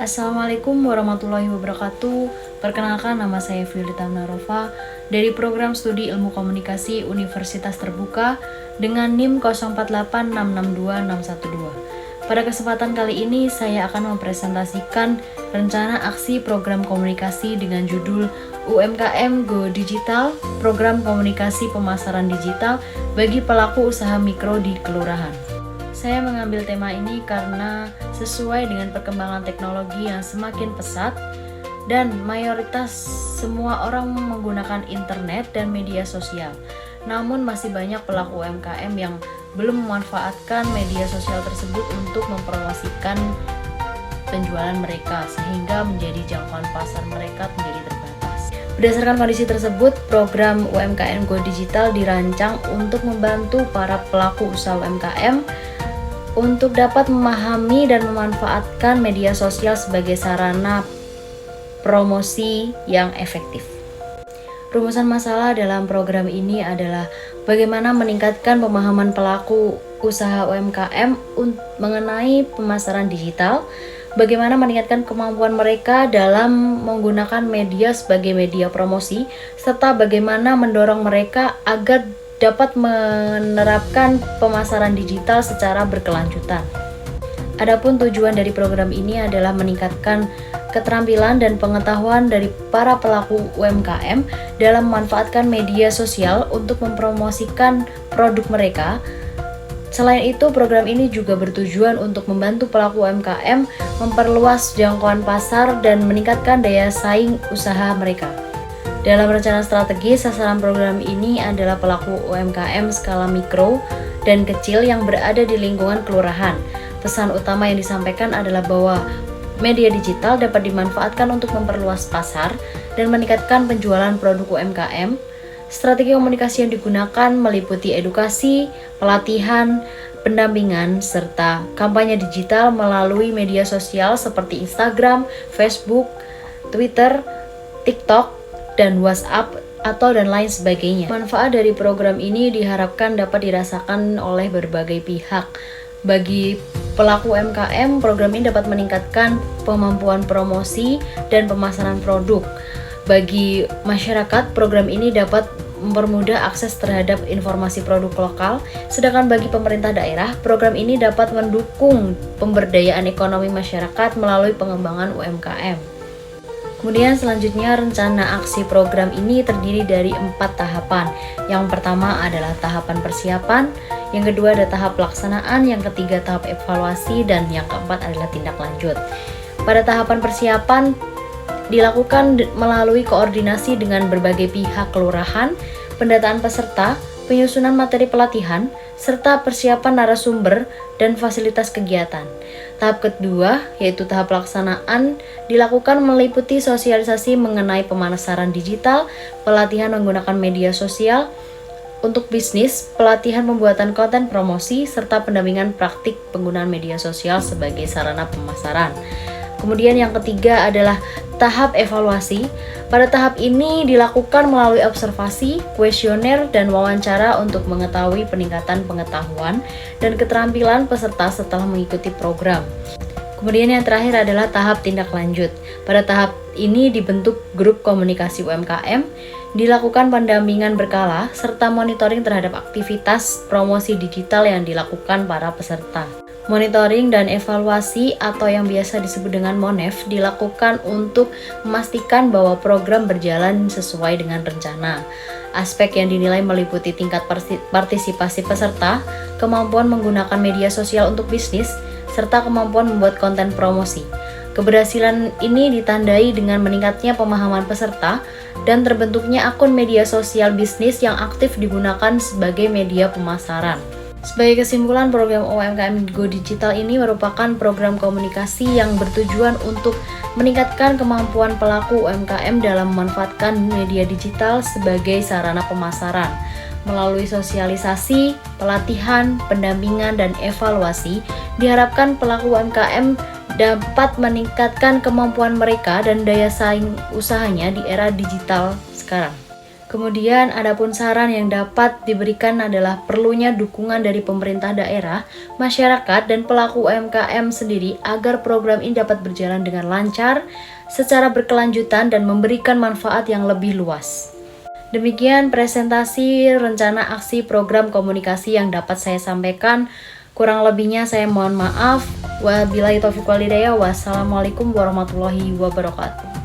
Assalamualaikum warahmatullahi wabarakatuh. Perkenalkan, nama saya Fielita Narofa dari Program Studi Ilmu Komunikasi Universitas Terbuka dengan NIM 0486626112. Pada kesempatan kali ini saya akan mempresentasikan rencana aksi program komunikasi dengan judul UMKM Go Digital, Program Komunikasi Pemasaran Digital bagi pelaku usaha mikro di kelurahan. Saya mengambil tema ini karena sesuai dengan perkembangan teknologi yang semakin pesat dan mayoritas semua orang menggunakan internet dan media sosial. Namun masih banyak pelaku UMKM yang belum memanfaatkan media sosial tersebut untuk mempromosikan penjualan mereka sehingga menjadi jangkauan pasar mereka menjadi terbatas. Berdasarkan kondisi tersebut, program UMKM Go Digital dirancang untuk membantu para pelaku usaha UMKM untuk dapat memahami dan memanfaatkan media sosial sebagai sarana promosi yang efektif. Rumusan masalah dalam program ini adalah bagaimana meningkatkan pemahaman pelaku usaha UMKM mengenai pemasaran digital, bagaimana meningkatkan kemampuan mereka dalam menggunakan media sebagai media promosi, serta bagaimana mendorong mereka agar dapat menerapkan pemasaran digital secara berkelanjutan. Adapun tujuan dari program ini adalah meningkatkan keterampilan dan pengetahuan dari para pelaku UMKM dalam memanfaatkan media sosial untuk mempromosikan produk mereka. Selain itu, program ini juga bertujuan untuk membantu pelaku UMKM memperluas jangkauan pasar dan meningkatkan daya saing usaha mereka. Dalam rencana strategis, sasaran program ini adalah pelaku UMKM skala mikro dan kecil yang berada di lingkungan kelurahan. Pesan utama yang disampaikan adalah bahwa media digital dapat dimanfaatkan untuk memperluas pasar dan meningkatkan penjualan produk UMKM. Strategi komunikasi yang digunakan meliputi edukasi, pelatihan, pendampingan, serta kampanye digital melalui media sosial seperti Instagram, Facebook, Twitter, TikTok, dan WhatsApp dan lain sebagainya. Manfaat dari program ini diharapkan dapat dirasakan oleh berbagai pihak. Bagi pelaku UMKM, program ini dapat meningkatkan kemampuan promosi dan pemasaran produk. Bagi masyarakat, program ini dapat mempermudah akses terhadap informasi produk lokal, sedangkan bagi pemerintah daerah, program ini dapat mendukung pemberdayaan ekonomi masyarakat melalui pengembangan UMKM. Kemudian selanjutnya rencana aksi program ini terdiri dari 4 tahapan. Yang pertama adalah tahapan persiapan, yang kedua ada tahap pelaksanaan, yang ketiga tahap evaluasi, dan yang keempat adalah tindak lanjut. Pada tahapan persiapan dilakukan melalui koordinasi dengan berbagai pihak kelurahan, pendataan peserta, penyusunan materi pelatihan, serta persiapan narasumber dan fasilitas kegiatan. Tahap kedua, yaitu tahap pelaksanaan, dilakukan meliputi sosialisasi mengenai pemasaran digital, pelatihan menggunakan media sosial untuk bisnis, pelatihan pembuatan konten promosi, serta pendampingan praktik penggunaan media sosial sebagai sarana pemasaran. Kemudian yang ketiga adalah tahap evaluasi. Pada tahap ini dilakukan melalui observasi, kuesioner, dan wawancara untuk mengetahui peningkatan pengetahuan dan keterampilan peserta setelah mengikuti program. Kemudian yang terakhir adalah tahap tindak lanjut. Pada tahap ini dibentuk grup komunikasi UMKM, dilakukan pendampingan berkala, serta monitoring terhadap aktivitas promosi digital yang dilakukan para peserta. Monitoring dan evaluasi atau yang biasa disebut dengan MONEV dilakukan untuk memastikan bahwa program berjalan sesuai dengan rencana. Aspek yang dinilai meliputi tingkat partisipasi peserta, kemampuan menggunakan media sosial untuk bisnis, serta kemampuan membuat konten promosi. Keberhasilan ini ditandai dengan meningkatnya pemahaman peserta dan terbentuknya akun media sosial bisnis yang aktif digunakan sebagai media pemasaran. Sebagai kesimpulan, program UMKM Go Digital ini merupakan program komunikasi yang bertujuan untuk meningkatkan kemampuan pelaku UMKM dalam memanfaatkan media digital sebagai sarana pemasaran. Melalui sosialisasi, pelatihan, pendampingan, dan evaluasi, diharapkan pelaku UMKM dapat meningkatkan kemampuan mereka dan daya saing usahanya di era digital sekarang. Kemudian, adapun saran yang dapat diberikan adalah perlunya dukungan dari pemerintah daerah, masyarakat, dan pelaku UMKM sendiri agar program ini dapat berjalan dengan lancar, secara berkelanjutan, dan memberikan manfaat yang lebih luas. Demikian presentasi rencana aksi program komunikasi yang dapat saya sampaikan. Kurang lebihnya saya mohon maaf. Wabillahi taufiq wal hidayah. Wassalamualaikum warahmatullahi wabarakatuh.